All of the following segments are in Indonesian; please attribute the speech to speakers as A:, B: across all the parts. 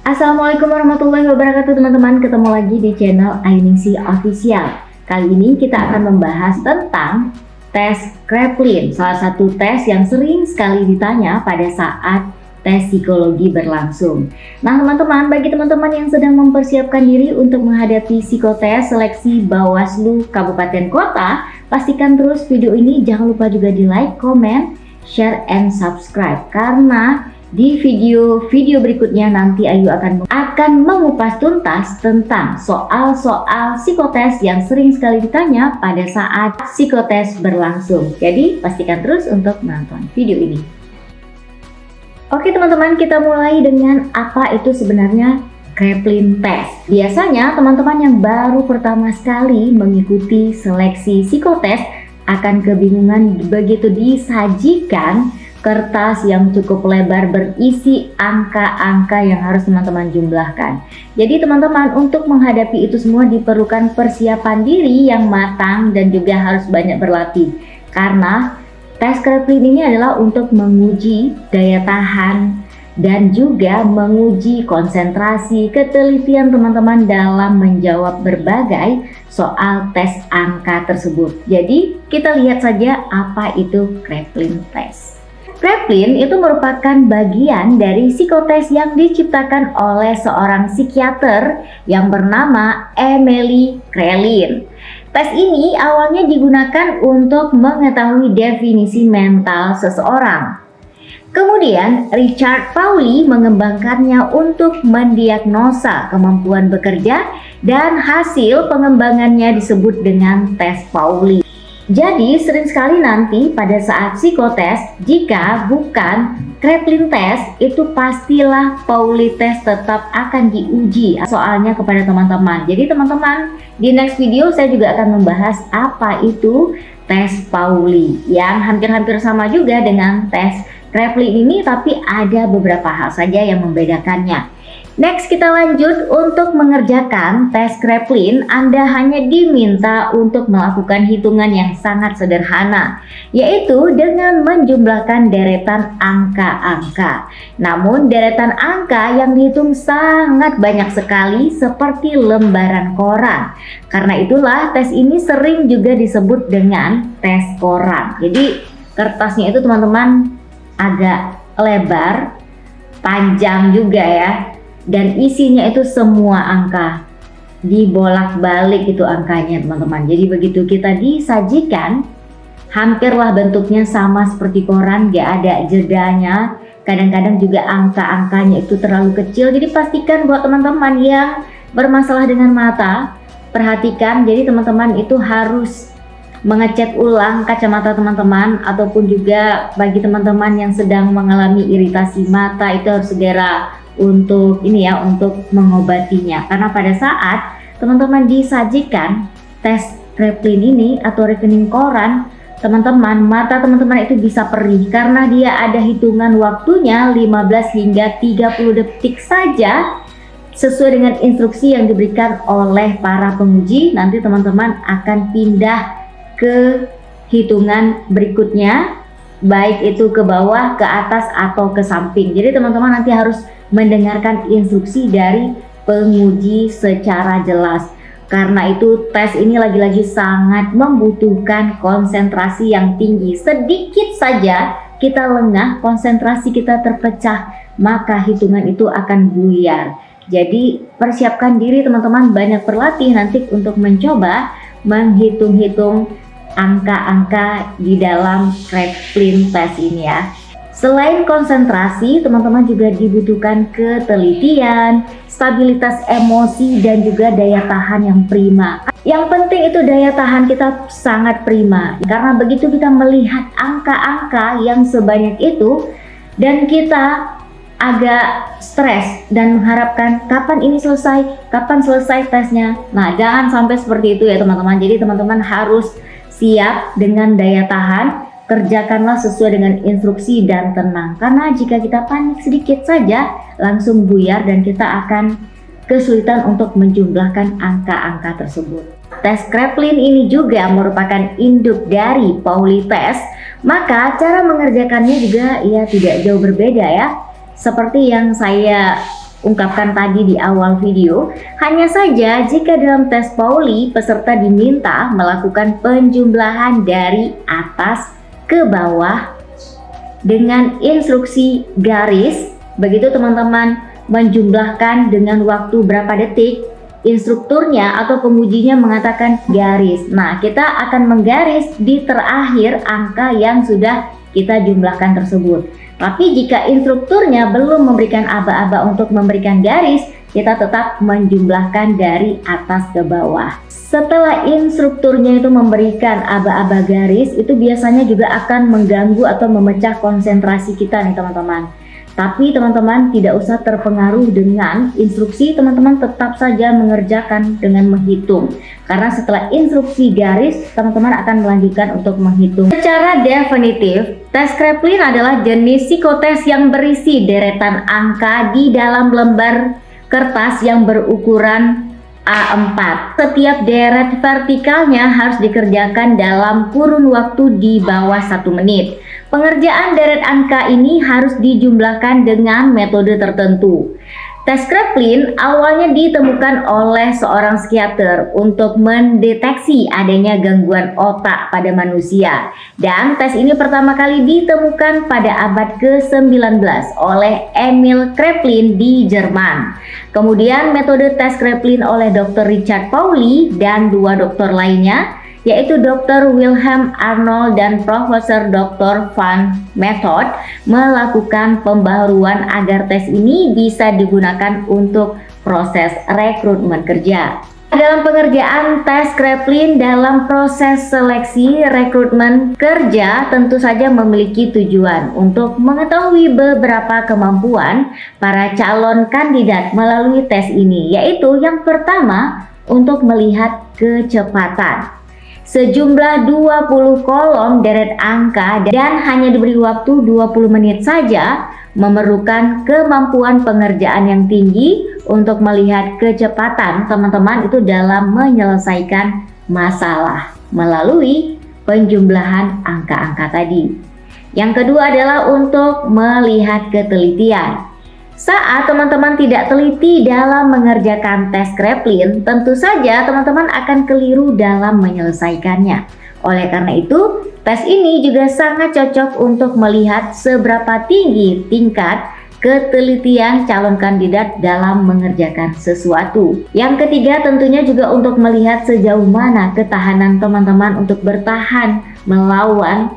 A: Assalamualaikum warahmatullahi wabarakatuh teman-teman. Ketemu lagi di channel Ayuningsi Official. Kali ini kita akan membahas tentang tes Kraepelin, salah satu tes yang sering sekali ditanya pada saat tes psikologi berlangsung. Nah teman-teman, bagi teman-teman yang sedang mempersiapkan diri untuk menghadapi psikotes seleksi Bawaslu Kabupaten Kota, pastikan terus video ini, jangan lupa juga di like, comment, share, and subscribe, karena di video-video berikutnya nanti Ayu akan mengupas tuntas tentang soal-soal psikotes yang sering sekali ditanya pada saat psikotes berlangsung. Jadi pastikan terus untuk menonton video ini. Oke teman-teman, kita mulai dengan apa itu sebenarnya Kraepelin test. Biasanya teman-teman yang baru pertama sekali mengikuti seleksi psikotes akan kebingungan begitu disajikan kertas yang cukup lebar berisi angka-angka yang harus teman-teman jumlahkan. Jadi teman-teman, untuk menghadapi itu semua diperlukan persiapan diri yang matang dan juga harus banyak berlatih. Karena tes Kraepelin ini adalah untuk menguji daya tahan dan juga menguji konsentrasi, ketelitian teman-teman dalam menjawab berbagai soal tes angka tersebut. Jadi kita lihat saja apa itu Kraepelin test. Kraepelin itu merupakan bagian dari psikotes yang diciptakan oleh seorang psikiater yang bernama Emily Kraepelin. Tes ini awalnya digunakan untuk mengetahui definisi mental seseorang. Kemudian Richard Pauly mengembangkannya untuk mendiagnosa kemampuan bekerja dan hasil pengembangannya disebut dengan tes Pauly. Jadi sering sekali nanti pada saat psikotes, jika bukan Kraepelin test, itu pastilah Pauly test tetap akan diuji soalnya kepada teman-teman. Jadi teman-teman, di next video saya juga akan membahas apa itu tes Pauly yang hampir-hampir sama juga dengan tes Kraepelin ini, tapi ada beberapa hal saja yang membedakannya. Next, kita lanjut. Untuk mengerjakan tes Kraepelin, Anda hanya diminta untuk melakukan hitungan yang sangat sederhana, yaitu dengan menjumlahkan deretan angka-angka. Namun deretan angka yang dihitung sangat banyak sekali, seperti lembaran koran. Karena itulah tes ini sering juga disebut dengan tes koran. Jadi kertasnya itu teman-teman agak lebar, panjang juga ya, dan isinya itu semua angka, dibolak-balik itu angkanya teman-teman. Jadi begitu kita disajikan, hampirlah bentuknya sama seperti koran, gak ada jedanya. Kadang-kadang juga angka-angkanya itu terlalu kecil. Jadi pastikan buat teman-teman yang bermasalah dengan mata, perhatikan. Jadi teman-teman itu harus mengecek ulang kacamata teman-teman, ataupun juga bagi teman-teman yang sedang mengalami iritasi mata itu harus segera untuk mengobatinya. Karena pada saat teman-teman disajikan tes Kraepelin ini atau rekening koran, teman-teman, mata teman-teman itu bisa perih karena dia ada hitungan waktunya 15 hingga 30 detik saja sesuai dengan instruksi yang diberikan oleh para penguji. Nanti teman-teman akan pindah ke hitungan berikutnya, baik itu ke bawah, ke atas, atau ke samping. Jadi teman-teman nanti harus mendengarkan instruksi dari penguji secara jelas. Karena itu tes ini lagi-lagi sangat membutuhkan konsentrasi yang tinggi. Sedikit saja kita lengah, konsentrasi kita terpecah, maka hitungan itu akan buyar. Jadi persiapkan diri teman-teman, banyak berlatih nanti untuk mencoba menghitung-hitung angka-angka di dalam Kraepelin test ini ya. Selain konsentrasi, teman-teman juga dibutuhkan ketelitian, stabilitas emosi, dan juga daya tahan yang prima. Yang penting itu daya tahan kita sangat prima, karena begitu kita melihat angka-angka yang sebanyak itu dan kita agak stres dan mengharapkan kapan ini selesai, kapan selesai tesnya. Nah, jangan sampai seperti itu ya teman-teman. Jadi teman-teman harus siap dengan daya tahan. Kerjakanlah sesuai dengan instruksi dan tenang, karena jika kita panik sedikit saja langsung buyar dan kita akan kesulitan untuk menjumlahkan angka-angka tersebut. Tes Kraepelin ini juga merupakan induk dari Pauly test, maka cara mengerjakannya juga ya tidak jauh berbeda ya. Seperti yang saya ungkapkan tadi di awal video. Hanya saja jika dalam tes Pauli peserta diminta melakukan penjumlahan dari atas ke bawah dengan instruksi garis, begitu teman-teman menjumlahkan dengan waktu berapa detik, instrukturnya atau pengujinya mengatakan garis. Nah, kita akan menggaris di terakhir angka yang sudah kita jumlahkan tersebut. Tapi jika instrukturnya belum memberikan aba-aba untuk memberikan garis, kita tetap menjumlahkan dari atas ke bawah. Setelah instrukturnya itu memberikan aba-aba garis, itu biasanya juga akan mengganggu atau memecah konsentrasi kita nih teman-teman. Tapi teman-teman tidak usah terpengaruh dengan instruksi, teman-teman tetap saja mengerjakan dengan menghitung. Karena setelah instruksi garis, teman-teman akan melanjutkan untuk menghitung. Secara definitif, tes Kraepelin adalah jenis psikotes yang berisi deretan angka di dalam lembar kertas yang berukuran A4. Setiap deret vertikalnya harus dikerjakan dalam kurun waktu di bawah 1 menit. Pengerjaan deret angka ini harus dijumlahkan dengan metode tertentu. Tes Kraepelin awalnya ditemukan oleh seorang psikiater untuk mendeteksi adanya gangguan otak pada manusia. Dan tes ini pertama kali ditemukan pada abad ke-19 oleh Emil Kraepelin di Jerman. Kemudian metode tes Kraepelin oleh Dr. Richard Pauli dan 2 dokter lainnya, yaitu Dr. Wilhelm Arnold dan Profesor Dr. Van Method, melakukan pembaharuan agar tes ini bisa digunakan untuk proses rekrutmen kerja. Dalam pengerjaan tes Kraepelin dalam proses seleksi rekrutmen kerja tentu saja memiliki tujuan untuk mengetahui beberapa kemampuan para calon kandidat melalui tes ini, yaitu yang pertama untuk melihat kecepatan. Sejumlah 20 kolom deret angka dan hanya diberi waktu 20 menit saja, memerlukan kemampuan pengerjaan yang tinggi untuk melihat kecepatan teman-teman itu dalam menyelesaikan masalah melalui penjumlahan angka-angka tadi. Yang kedua adalah untuk melihat ketelitian. Saat teman-teman tidak teliti dalam mengerjakan tes Kraepelin, tentu saja teman-teman akan keliru dalam menyelesaikannya. Oleh karena itu, tes ini juga sangat cocok untuk melihat seberapa tinggi tingkat ketelitian calon kandidat dalam mengerjakan sesuatu. Yang ketiga tentunya juga untuk melihat sejauh mana ketahanan teman-teman untuk bertahan melawan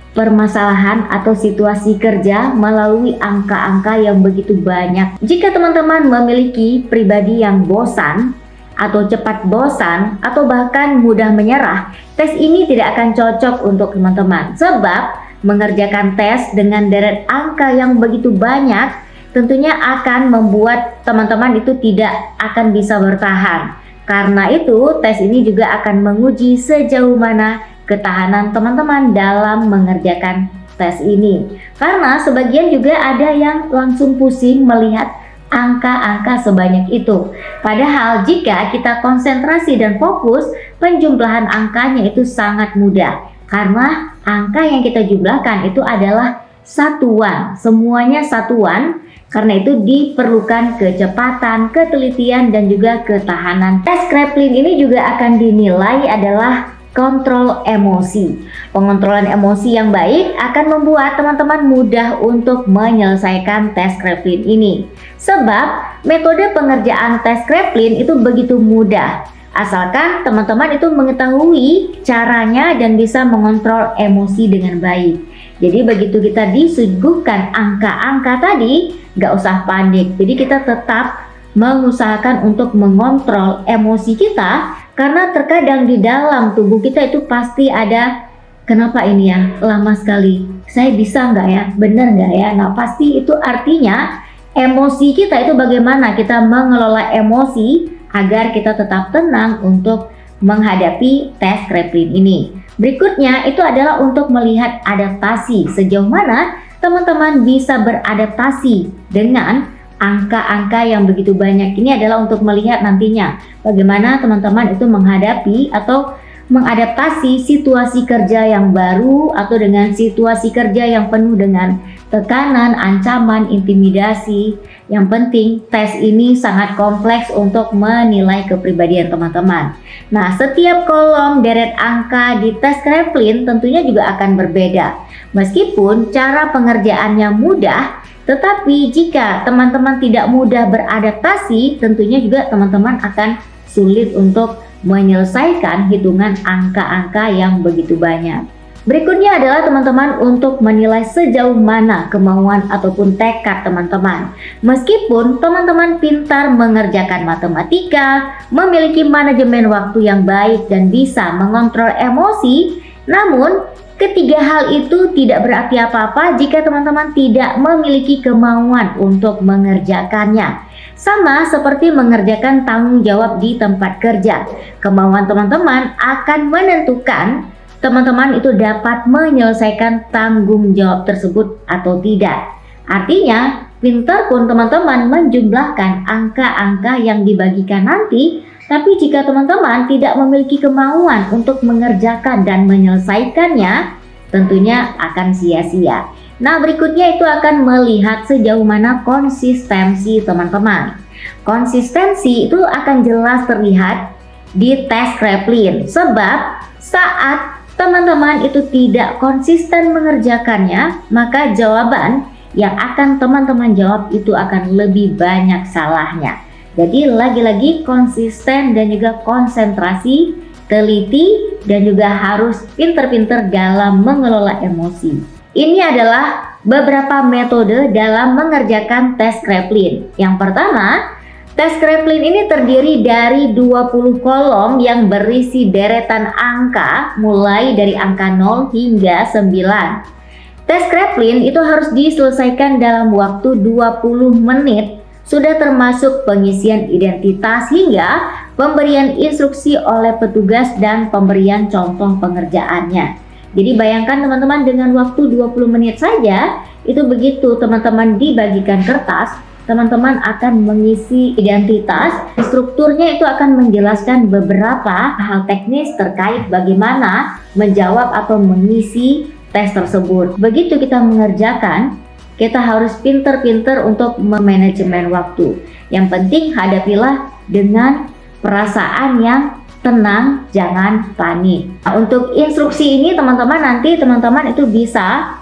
A: permasalahan atau situasi kerja melalui angka-angka yang begitu banyak. Jika teman-teman memiliki pribadi yang bosan atau cepat bosan atau bahkan mudah menyerah, tes ini tidak akan cocok untuk teman-teman. Sebab mengerjakan tes dengan deret angka yang begitu banyak tentunya akan membuat teman-teman itu tidak akan bisa bertahan. Karena itu tes ini juga akan menguji sejauh mana ketahanan teman-teman dalam mengerjakan tes ini. Karena sebagian juga ada yang langsung pusing melihat angka-angka sebanyak itu. Padahal jika kita konsentrasi dan fokus, penjumlahan angkanya itu sangat mudah. Karena angka yang kita jumlahkan itu adalah satuan, semuanya satuan. Karena itu diperlukan kecepatan, ketelitian, dan juga ketahanan. Tes Kraepelin ini juga akan dinilai adalah kontrol emosi. Pengontrolan emosi yang baik akan membuat teman-teman mudah untuk menyelesaikan tes Kraepelin ini. Sebab metode pengerjaan tes Kraepelin itu begitu mudah. Asalkan teman-teman itu mengetahui caranya dan bisa mengontrol emosi dengan baik. Jadi begitu kita disuguhkan angka-angka tadi, gak usah panik. Jadi kita tetap mengusahakan untuk mengontrol emosi kita, karena terkadang di dalam tubuh kita itu pasti ada, kenapa ini ya lama sekali, saya bisa nggak ya, bener nggak ya. Nah pasti itu artinya emosi kita itu bagaimana kita mengelola emosi agar kita tetap tenang untuk menghadapi tes Kraepelin ini. Berikutnya itu adalah untuk melihat adaptasi, sejauh mana teman-teman bisa beradaptasi dengan angka-angka yang begitu banyak. Ini adalah untuk melihat nantinya bagaimana teman-teman itu menghadapi atau mengadaptasi situasi kerja yang baru atau dengan situasi kerja yang penuh dengan tekanan, ancaman, intimidasi. Yang penting tes ini sangat kompleks untuk menilai kepribadian teman-teman. Nah, setiap kolom deret angka di tes Kraepelin tentunya juga akan berbeda. Meskipun cara pengerjaannya mudah, tetapi jika teman-teman tidak mudah beradaptasi, tentunya juga teman-teman akan sulit untuk menyelesaikan hitungan angka-angka yang begitu banyak. Berikutnya adalah teman-teman untuk menilai sejauh mana kemauan ataupun tekad teman-teman. Meskipun teman-teman pintar mengerjakan matematika, memiliki manajemen waktu yang baik dan bisa mengontrol emosi, namun ketiga hal itu tidak berarti apa-apa jika teman-teman tidak memiliki kemauan untuk mengerjakannya. Sama seperti mengerjakan tanggung jawab di tempat kerja. Kemauan teman-teman akan menentukan teman-teman itu dapat menyelesaikan tanggung jawab tersebut atau tidak. Artinya, pintar pun teman-teman menjumlahkan angka-angka yang dibagikan nanti, tapi jika teman-teman tidak memiliki kemauan untuk mengerjakan dan menyelesaikannya, tentunya akan sia-sia. Nah, berikutnya itu akan melihat sejauh mana konsistensi teman-teman. Konsistensi itu akan jelas terlihat di tes Kraepelin, sebab saat teman-teman itu tidak konsisten mengerjakannya, maka jawaban yang akan teman-teman jawab itu akan lebih banyak salahnya. Jadi lagi-lagi konsisten dan juga konsentrasi, teliti, dan juga harus pinter-pinter dalam mengelola emosi. Ini adalah beberapa metode dalam mengerjakan tes Kraepelin. Yang pertama, tes Kraepelin ini terdiri dari 20 kolom yang berisi deretan angka mulai dari angka 0 hingga 9. Tes Kraepelin itu harus diselesaikan dalam waktu 20 menit, sudah termasuk pengisian identitas hingga pemberian instruksi oleh petugas dan pemberian contoh pengerjaannya. Jadi bayangkan teman-teman, dengan waktu 20 menit saja, itu begitu teman-teman dibagikan kertas, teman-teman akan mengisi identitas. Strukturnya itu akan menjelaskan beberapa hal teknis terkait bagaimana menjawab atau mengisi tes tersebut. Begitu kita mengerjakan, kita harus pinter-pinter untuk memanajemen waktu. Yang penting hadapilah dengan perasaan yang tenang, jangan panik. Nah, untuk instruksi ini teman-teman, nanti teman-teman itu bisa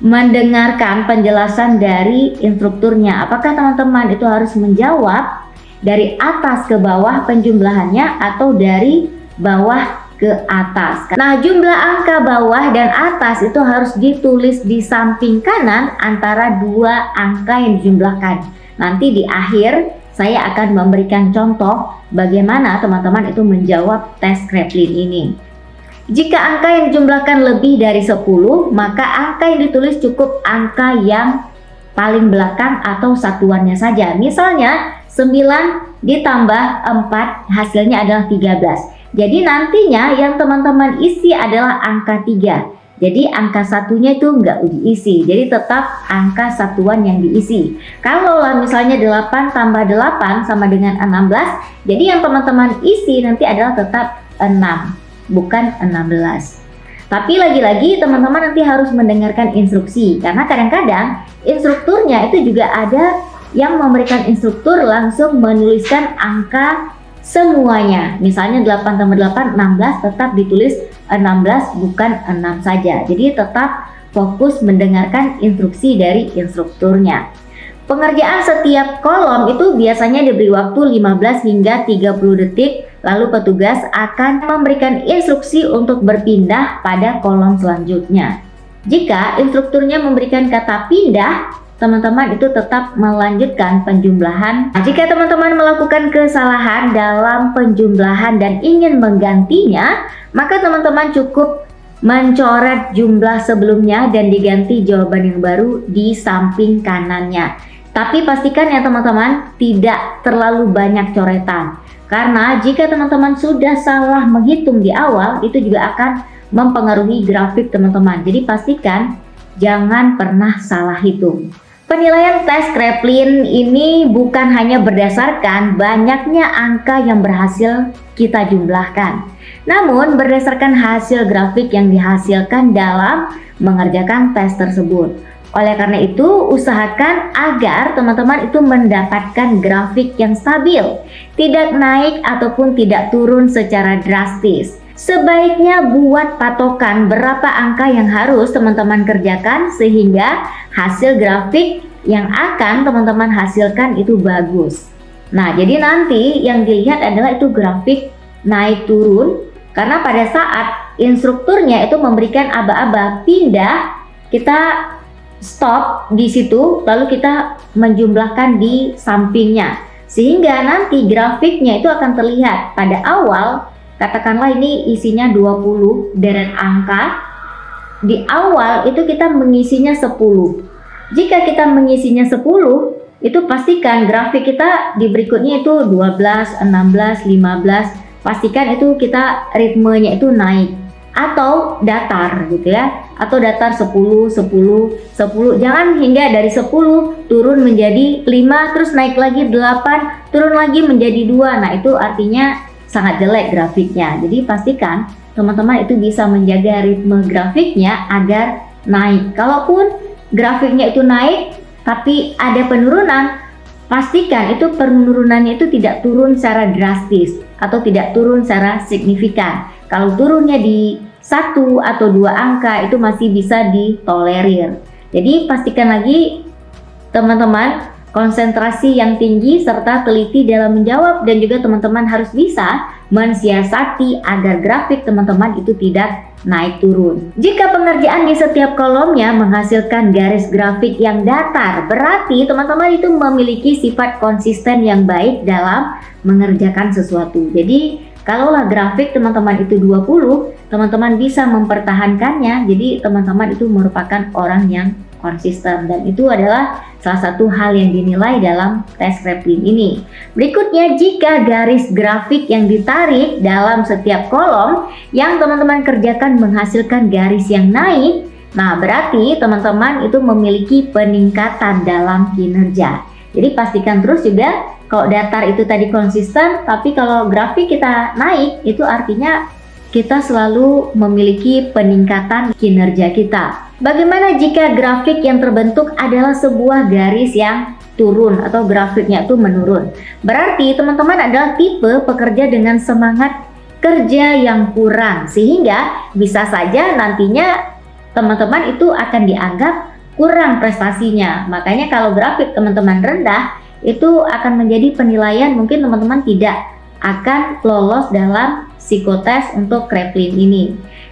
A: mendengarkan penjelasan dari instrukturnya. Apakah teman-teman itu harus menjawab dari atas ke bawah penjumlahannya atau dari bawah ke atas. Nah, jumlah angka bawah dan atas itu harus ditulis di samping kanan antara dua angka yang dijumlahkan. Nanti di akhir saya akan memberikan contoh bagaimana teman-teman itu menjawab tes Kraepelin ini. Jika angka yang dijumlahkan lebih dari 10, maka angka yang ditulis cukup angka yang paling belakang atau satuannya saja. Misalnya 9 ditambah 4 hasilnya adalah 13. Jadi nantinya yang teman-teman isi adalah angka 3. Jadi angka satunya itu nggak diisi, jadi tetap angka satuan yang diisi. Kalau misalnya 8 tambah 8 sama dengan 16, jadi yang teman-teman isi nanti adalah tetap 6, bukan 16. Tapi lagi-lagi teman-teman nanti harus mendengarkan instruksi, karena kadang-kadang instrukturnya itu juga ada yang memberikan instruktur langsung menuliskan angka semuanya. Misalnya 8 tambah 8 16, tetap ditulis 16 bukan 6 saja. Jadi tetap fokus mendengarkan instruksi dari instrukturnya. Pengerjaan setiap kolom itu biasanya diberi waktu 15 hingga 30 detik, lalu petugas akan memberikan instruksi untuk berpindah pada kolom selanjutnya. Jika instrukturnya memberikan kata pindah, teman-teman itu tetap melanjutkan penjumlahan. Nah, jika teman-teman melakukan kesalahan dalam penjumlahan dan ingin menggantinya, maka teman-teman cukup mencoret jumlah sebelumnya dan diganti jawaban yang baru di samping kanannya. Tapi pastikan ya teman-teman, tidak terlalu banyak coretan. Karena jika teman-teman sudah salah menghitung di awal, itu juga akan mempengaruhi grafik teman-teman. Jadi pastikan jangan pernah salah hitung. Penilaian tes Kraepelin ini bukan hanya berdasarkan banyaknya angka yang berhasil kita jumlahkan, namun berdasarkan hasil grafik yang dihasilkan dalam mengerjakan tes tersebut. Oleh karena itu, usahakan agar teman-teman itu mendapatkan grafik yang stabil, tidak naik ataupun tidak turun secara drastis. Sebaiknya buat patokan berapa angka yang harus teman-teman kerjakan sehingga hasil grafik yang akan teman-teman hasilkan itu bagus. Nah, jadi nanti yang dilihat adalah itu grafik naik turun, karena pada saat instrukturnya itu memberikan aba-aba pindah, kita stop di situ, lalu kita menjumlahkan di sampingnya, sehingga nanti grafiknya itu akan terlihat pada awal. Katakanlah ini isinya 20 deret angka. Di awal itu kita mengisinya 10. Jika kita mengisinya 10, itu pastikan grafik kita di berikutnya itu 12, 16, 15. Pastikan itu kita ritmenya itu naik atau datar gitu ya. Atau datar 10, 10, 10. Jangan hingga dari 10 turun menjadi 5, terus naik lagi 8, turun lagi menjadi 2. Nah, itu artinya sangat jelek grafiknya. Jadi pastikan teman-teman itu bisa menjaga ritme grafiknya agar naik. Kalaupun grafiknya itu naik tapi ada penurunan, pastikan itu penurunannya itu tidak turun secara drastis atau tidak turun secara signifikan. Kalau turunnya di 1 atau 2 angka itu masih bisa ditolerir. Jadi pastikan lagi teman-teman konsentrasi yang tinggi serta teliti dalam menjawab, dan juga teman-teman harus bisa mensiasati agar grafik teman-teman itu tidak naik turun. Jika pengerjaan di setiap kolomnya menghasilkan garis grafik yang datar, berarti teman-teman itu memiliki sifat konsisten yang baik dalam mengerjakan sesuatu. Jadi kalaulah grafik teman-teman itu 20, teman-teman bisa mempertahankannya, jadi teman-teman itu merupakan orang yang konsisten, dan itu adalah salah satu hal yang dinilai dalam tes Kraepelin ini. Berikutnya, jika garis grafik yang ditarik dalam setiap kolom yang teman-teman kerjakan menghasilkan garis yang naik, nah berarti teman-teman itu memiliki peningkatan dalam kinerja. Jadi pastikan terus juga kalau datar itu tadi konsisten, tapi kalau grafik kita naik itu artinya kita selalu memiliki peningkatan kinerja kita. Bagaimana jika grafik yang terbentuk adalah sebuah garis yang turun atau grafiknya itu menurun? Berarti teman-teman adalah tipe pekerja dengan semangat kerja yang kurang, sehingga bisa saja nantinya teman-teman itu akan dianggap kurang prestasinya. Makanya kalau grafik teman-teman rendah, itu akan menjadi penilaian mungkin teman-teman tidak akan lolos dalam psikotes untuk Kraepelin ini.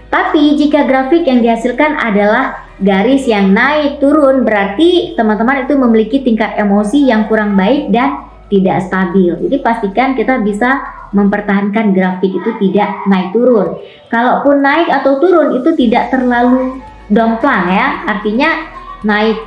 A: Tapi jika grafik yang dihasilkan adalah garis yang naik turun, berarti teman-teman itu memiliki tingkat emosi yang kurang baik dan tidak stabil. Jadi pastikan kita bisa mempertahankan grafik itu tidak naik turun. Kalaupun naik atau turun itu tidak terlalu domplang ya, artinya naik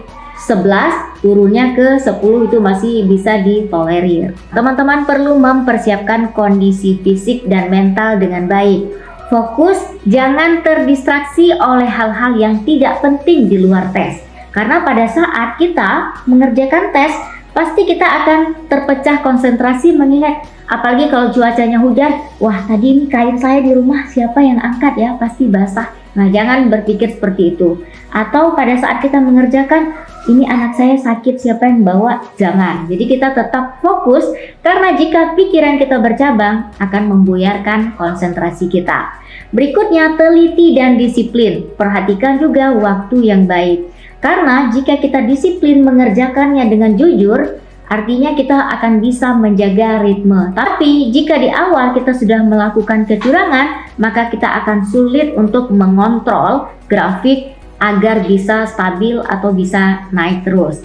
A: 11 turunnya ke 10 itu masih bisa ditolerir. Teman-teman perlu mempersiapkan kondisi fisik dan mental dengan baik. Fokus, jangan terdistraksi oleh hal-hal yang tidak penting di luar tes. Karena pada saat kita mengerjakan tes, pasti kita akan terpecah konsentrasi mengingat, apalagi kalau cuacanya hujan, wah tadi ini kain saya di rumah siapa yang angkat ya, pasti basah. Nah, jangan berpikir seperti itu. Atau pada saat kita mengerjakan, ini anak saya sakit, siapa yang bawa? Jangan. Jadi kita tetap fokus, karena jika pikiran kita bercabang akan membuyarkan konsentrasi kita. Berikutnya, teliti dan disiplin. Perhatikan juga waktu yang baik. Karena jika kita disiplin mengerjakannya dengan jujur, artinya kita akan bisa menjaga ritme. Tapi jika di awal kita sudah melakukan kecurangan, maka kita akan sulit untuk mengontrol grafik agar bisa stabil atau bisa naik terus.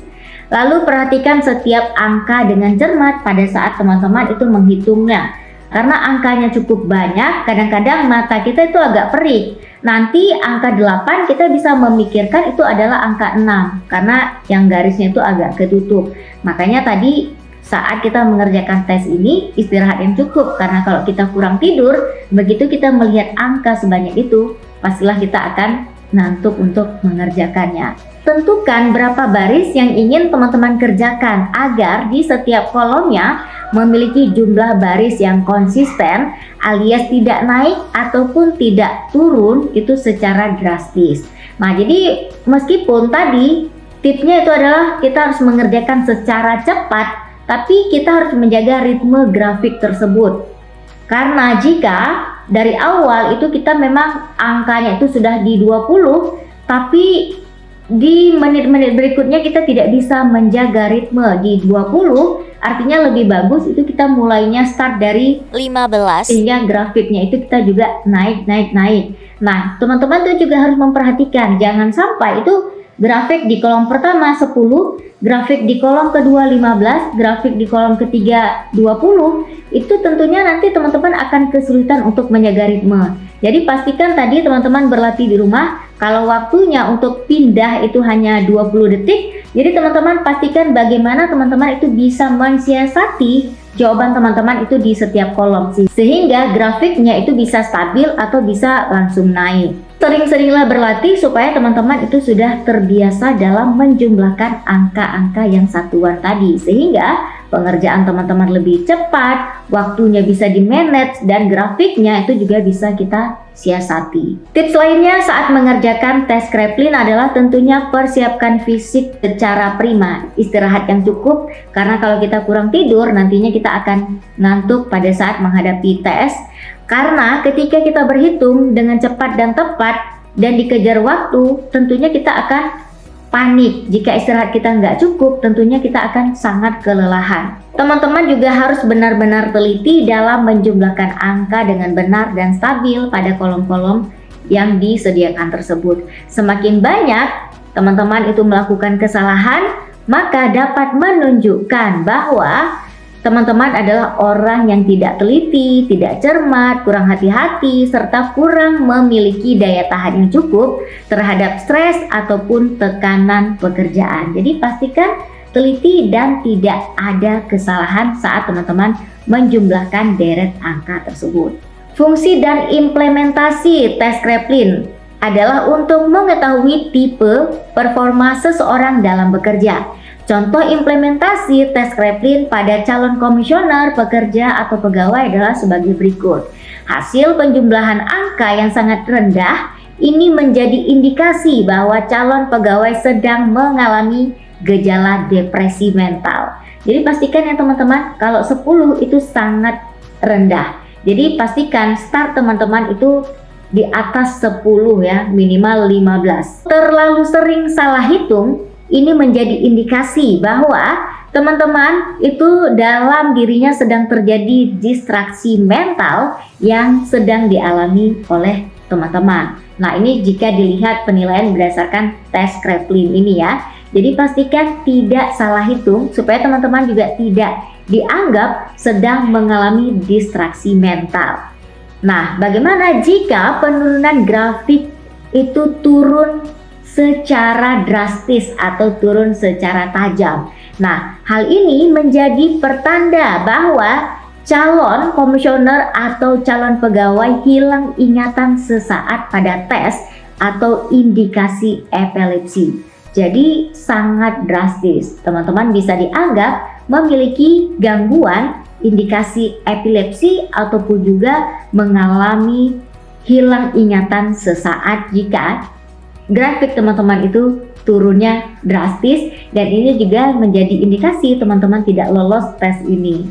A: Lalu perhatikan setiap angka dengan cermat pada saat teman-teman itu menghitungnya. Karena angkanya cukup banyak, kadang-kadang mata kita itu agak perih. Nanti angka 8 kita bisa memikirkan itu adalah angka 6 karena yang garisnya itu agak ketutup. Makanya tadi saat kita mengerjakan tes ini istirahat yang cukup, karena kalau kita kurang tidur, begitu kita melihat angka sebanyak itu, pastilah kita akan ngantuk untuk mengerjakannya. Tentukan berapa baris yang ingin teman-teman kerjakan agar di setiap kolomnya memiliki jumlah baris yang konsisten alias tidak naik ataupun tidak turun itu secara drastis. Nah, jadi meskipun tadi Tipsnya itu adalah kita harus mengerjakan secara cepat, tapi kita harus menjaga ritme grafik tersebut. Karena jika dari awal itu kita memang angkanya itu sudah di 20, tapi di menit-menit berikutnya kita tidak bisa menjaga ritme di 20, artinya lebih bagus itu kita mulainya start dari
B: 15
A: sehingga grafiknya itu kita juga naik. Nah, teman-teman tuh juga harus memperhatikan jangan sampai itu grafik di kolom pertama 10, grafik di kolom kedua 15, grafik di kolom ketiga 20. Itu tentunya nanti teman-teman akan kesulitan untuk menjaga ritme. Jadi pastikan tadi teman-teman berlatih di rumah. Kalau waktunya untuk pindah itu hanya 20 detik, jadi teman-teman pastikan bagaimana teman-teman itu bisa mensiasati jawaban teman-teman itu di setiap kolom sehingga grafiknya itu bisa stabil atau bisa langsung naik. Sering-seringlah berlatih supaya teman-teman itu sudah terbiasa dalam menjumlahkan angka-angka yang satuan tadi, sehingga pengerjaan teman-teman lebih cepat, waktunya bisa di-manage, dan grafiknya itu juga bisa kita siasati. Tips lainnya saat mengerjakan tes Kraepelin adalah tentunya persiapkan fisik secara prima, istirahat yang cukup, karena kalau kita kurang tidur nantinya kita akan ngantuk pada saat menghadapi tes. Karena ketika kita berhitung dengan cepat dan tepat dan dikejar waktu, tentunya kita akan panik. Jika istirahat kita nggak cukup, tentunya kita akan sangat kelelahan. Teman-teman juga harus benar-benar teliti dalam menjumlahkan angka dengan benar dan stabil pada kolom-kolom yang disediakan tersebut. Semakin banyak teman-teman itu melakukan kesalahan, maka dapat menunjukkan bahwa teman-teman adalah orang yang tidak teliti, tidak cermat, kurang hati-hati, serta kurang memiliki daya tahan yang cukup terhadap stres ataupun tekanan pekerjaan. Jadi pastikan teliti dan tidak ada kesalahan saat teman-teman menjumlahkan deret angka tersebut. Fungsi dan implementasi tes Kraepelin adalah untuk mengetahui tipe performa seseorang dalam bekerja. Contoh implementasi tes Kraepelin pada calon komisioner, pekerja, atau pegawai adalah sebagai berikut. Hasil penjumlahan angka yang sangat rendah ini menjadi indikasi bahwa calon pegawai sedang mengalami gejala depresi mental. Jadi pastikan ya teman-teman, kalau 10 itu sangat rendah. Jadi pastikan start teman-teman itu di atas 10 ya, minimal 15. Terlalu sering salah hitung ini menjadi indikasi bahwa teman-teman itu dalam dirinya sedang terjadi distraksi mental yang sedang dialami oleh teman-teman. Nah, ini jika dilihat penilaian berdasarkan tes Kraepelin ini ya. Jadi pastikan tidak salah hitung supaya teman-teman juga tidak dianggap sedang mengalami distraksi mental. Nah, bagaimana jika penurunan grafik itu turun secara drastis atau turun secara tajam? Nah, hal ini menjadi pertanda bahwa calon komisioner atau calon pegawai hilang ingatan sesaat pada tes atau indikasi epilepsi. Jadi sangat drastis. Teman-teman bisa dianggap memiliki gangguan indikasi epilepsi ataupun juga mengalami hilang ingatan sesaat jika grafik teman-teman itu turunnya drastis, dan ini juga menjadi indikasi teman-teman tidak lolos tes ini.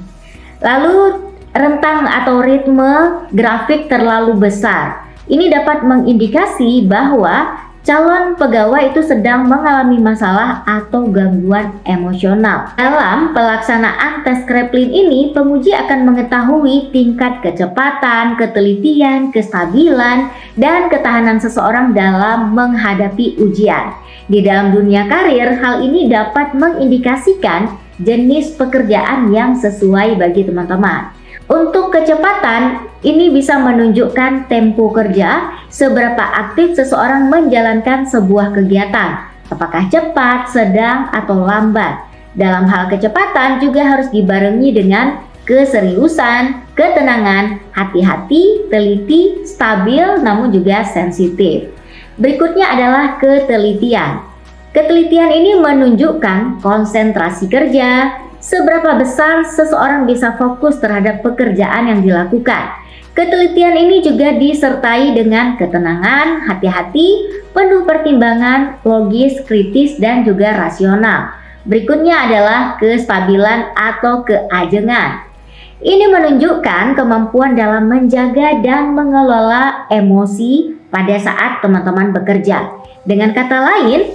A: Lalu rentang atau ritme grafik terlalu besar. Ini dapat mengindikasi bahwa calon pegawai itu sedang mengalami masalah atau gangguan emosional. Dalam pelaksanaan tes Kraepelin ini, penguji akan mengetahui tingkat kecepatan, ketelitian, kestabilan, dan ketahanan seseorang dalam menghadapi ujian. Di dalam dunia karir, hal ini dapat mengindikasikan jenis pekerjaan yang sesuai bagi teman-teman. Untuk kecepatan, ini bisa menunjukkan tempo kerja, seberapa aktif seseorang menjalankan sebuah kegiatan, apakah cepat, sedang, atau lambat. Dalam hal kecepatan juga harus dibarengi dengan keseriusan, ketenangan, hati-hati, teliti, stabil, namun juga sensitif. Berikutnya adalah ketelitian. Ketelitian ini menunjukkan konsentrasi kerja, seberapa besar seseorang bisa fokus terhadap pekerjaan yang dilakukan. Ketelitian ini juga disertai dengan ketenangan, hati-hati, penuh pertimbangan, logis, kritis, dan juga rasional. Berikutnya adalah kestabilan atau keajengan. Ini menunjukkan kemampuan dalam menjaga dan mengelola emosi pada saat teman-teman bekerja. Dengan kata lain,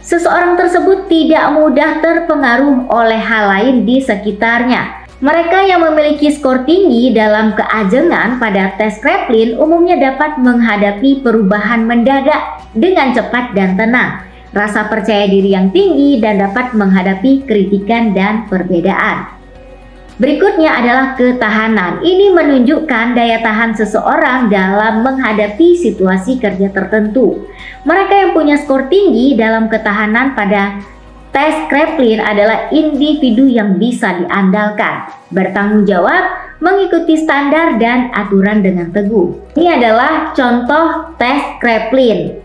A: seseorang tersebut tidak mudah terpengaruh oleh hal lain di sekitarnya. Mereka yang memiliki skor tinggi dalam keajengan pada tes Kraepelin umumnya dapat menghadapi perubahan mendadak dengan cepat dan tenang, rasa percaya diri yang tinggi, dan dapat menghadapi kritikan dan perbedaan. Berikutnya adalah ketahanan. Ini menunjukkan daya tahan seseorang dalam menghadapi situasi kerja tertentu. Mereka yang punya skor tinggi dalam ketahanan pada tes Kraepelin adalah individu yang bisa diandalkan, bertanggung jawab, mengikuti standar dan aturan dengan teguh. Ini adalah contoh tes Kraepelin.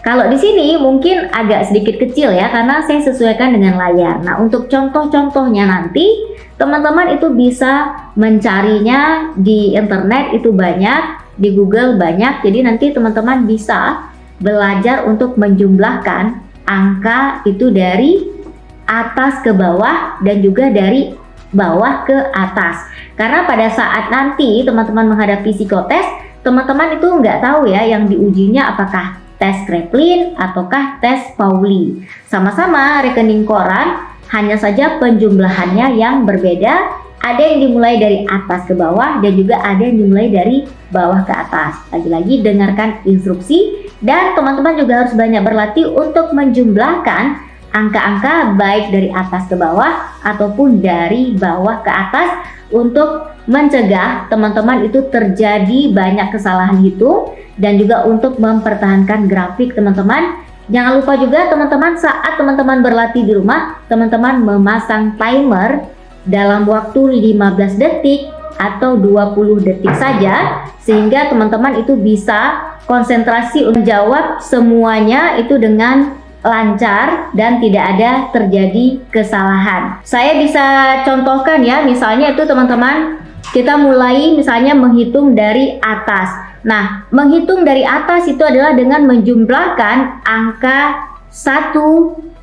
A: Kalau di sini mungkin agak sedikit kecil ya, karena saya sesuaikan dengan layar. Nah, untuk contoh-contohnya nanti teman-teman itu bisa mencarinya di internet, itu banyak, di Google banyak. Jadi nanti teman-teman bisa belajar untuk menjumlahkan angka itu dari atas ke bawah dan juga dari bawah ke atas. Karena pada saat nanti teman-teman menghadapi psikotes, teman-teman itu nggak tahu ya yang diujinya apakah tes Kraepelin ataukah tes Pauli. Sama-sama rekening koran, hanya saja penjumlahannya yang berbeda. Ada yang dimulai dari atas ke bawah dan juga ada yang dimulai dari bawah ke atas. Lagi-lagi dengarkan instruksi dan teman-teman juga harus banyak berlatih untuk menjumlahkan angka-angka baik dari atas ke bawah ataupun dari bawah ke atas untuk mencegah teman-teman itu terjadi banyak kesalahan hitung dan juga untuk mempertahankan grafik teman-teman. Jangan lupa juga teman-teman saat teman-teman berlatih di rumah, teman-teman memasang timer dalam waktu 15 detik atau 20 detik saja sehingga teman-teman itu bisa konsentrasi untuk menjawab semuanya itu dengan lancar dan tidak ada terjadi kesalahan. Saya bisa contohkan ya, misalnya itu teman-teman kita mulai misalnya menghitung dari atas. Nah, menghitung dari atas itu adalah dengan menjumlahkan angka 1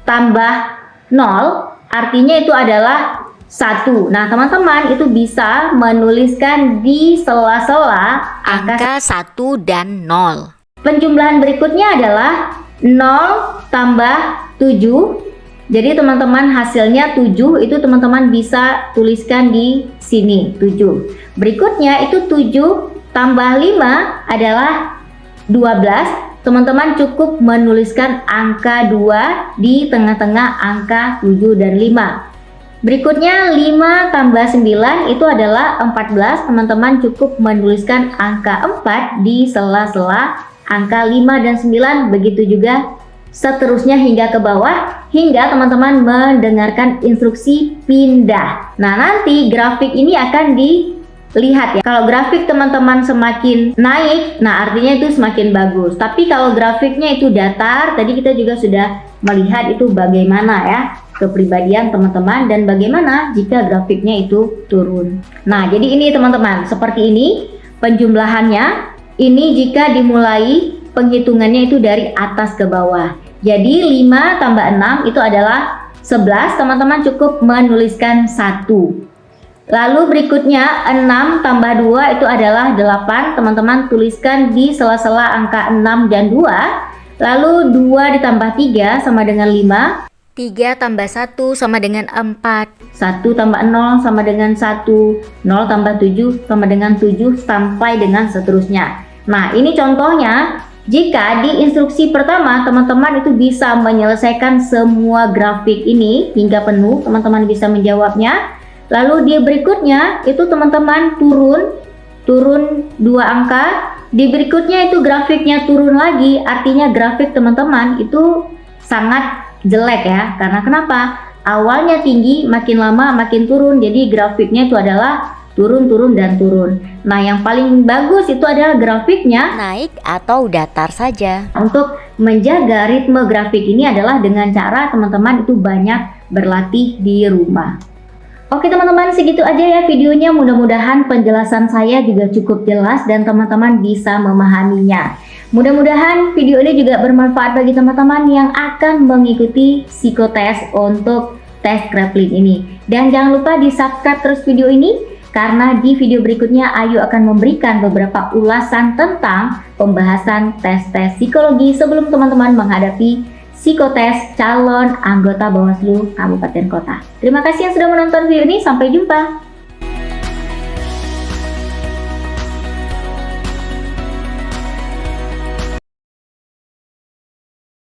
A: tambah 0, artinya itu adalah 1. Nah, teman-teman itu bisa menuliskan di sela-sela angka
B: 1 dan 0.
A: Penjumlahan berikutnya adalah 0 tambah 7. Jadi teman-teman hasilnya 7, itu teman-teman bisa tuliskan di sini 7. Berikutnya itu 7 tambah 5 adalah 12. Teman-teman cukup menuliskan angka 2 di tengah-tengah angka 7 dan 5. Berikutnya 5 tambah 9 itu adalah 14. Teman-teman cukup menuliskan angka 4 di sela-sela angka 5 dan 9, begitu juga seterusnya hingga ke bawah, hingga teman-teman mendengarkan instruksi pindah. Nah, nanti grafik ini akan dilihat ya. Kalau grafik teman-teman semakin naik, nah artinya itu semakin bagus. Tapi kalau grafiknya itu datar, tadi kita juga sudah melihat itu bagaimana ya kepribadian teman-teman dan bagaimana jika grafiknya itu turun. Nah, jadi ini teman-teman, seperti ini penjumlahannya. Ini jika dimulai penghitungannya itu dari atas ke bawah. Jadi 5 tambah 6 itu adalah 11. Teman-teman cukup menuliskan 1. Lalu berikutnya 6 tambah 2 itu adalah 8. Teman-teman tuliskan di sela-sela angka 6 dan 2. Lalu 2 ditambah 3 sama dengan 5.
B: 3 tambah 1 sama dengan 4.
A: 1 tambah 0 sama dengan 1. 0 tambah 7 sama dengan 7 sampai dengan seterusnya. Nah, ini contohnya. Jika di instruksi pertama teman-teman itu bisa menyelesaikan semua grafik ini hingga penuh, teman-teman bisa menjawabnya. Lalu di berikutnya itu teman-teman turun 2 angka. Di berikutnya itu grafiknya turun lagi, artinya grafik teman-teman itu sangat jelek ya. Karena kenapa? Awalnya tinggi, makin lama makin turun. Jadi grafiknya itu adalah turun dan turun. Nah, yang paling bagus itu adalah grafiknya
B: naik atau datar saja.
A: Untuk menjaga ritme grafik ini adalah dengan cara teman-teman itu banyak berlatih di rumah. Oke teman-teman, segitu aja ya videonya. Mudah-mudahan penjelasan saya juga cukup jelas dan teman-teman bisa memahaminya. Mudah-mudahan video ini juga bermanfaat bagi teman-teman yang akan mengikuti psikotes untuk tes Kraepelin ini. Dan jangan lupa di subscribe terus video ini, karena di video berikutnya Ayu akan memberikan beberapa ulasan tentang pembahasan tes-tes psikologi sebelum teman-teman menghadapi psikotes calon anggota Bawaslu Kabupaten Kota. Terima kasih yang sudah menonton video ini, sampai jumpa.